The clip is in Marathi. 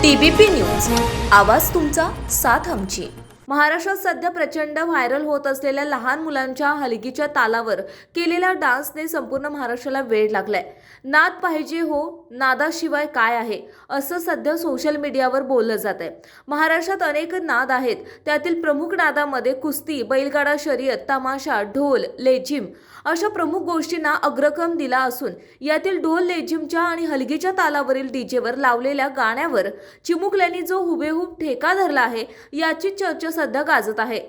TBP न्यूज, आवाज तुमचा, साथ आमची। महाराष्ट्रात सध्या प्रचंड व्हायरल होत असलेल्या लहान मुलांच्या हलगीच्या तालावर केलेल्या डान्सने संपूर्ण महाराष्ट्राला वेड लागलाय। नाद पाहिजे हो, नादाशिवाय काय आहे असं सध्या सोशल मीडियावर बोललं जात आहे। महाराष्ट्रात अनेक नाद आहेत, त्यातील प्रमुख नादामध्ये कुस्ती, बैलगाडा शर्यत, तमाशा, ढोल, लेझिम अशा प्रमुख गोष्टींना अग्रक्रम दिला असून यातील ढोल, लेझिमच्या आणि हलगीच्या तालावरील डीजेवर लावलेल्या गाण्यावर चिमुकल्यांनी जो हुबेहूब ठेका धरला आहे याची चर्चा सध्या गाजत आहे।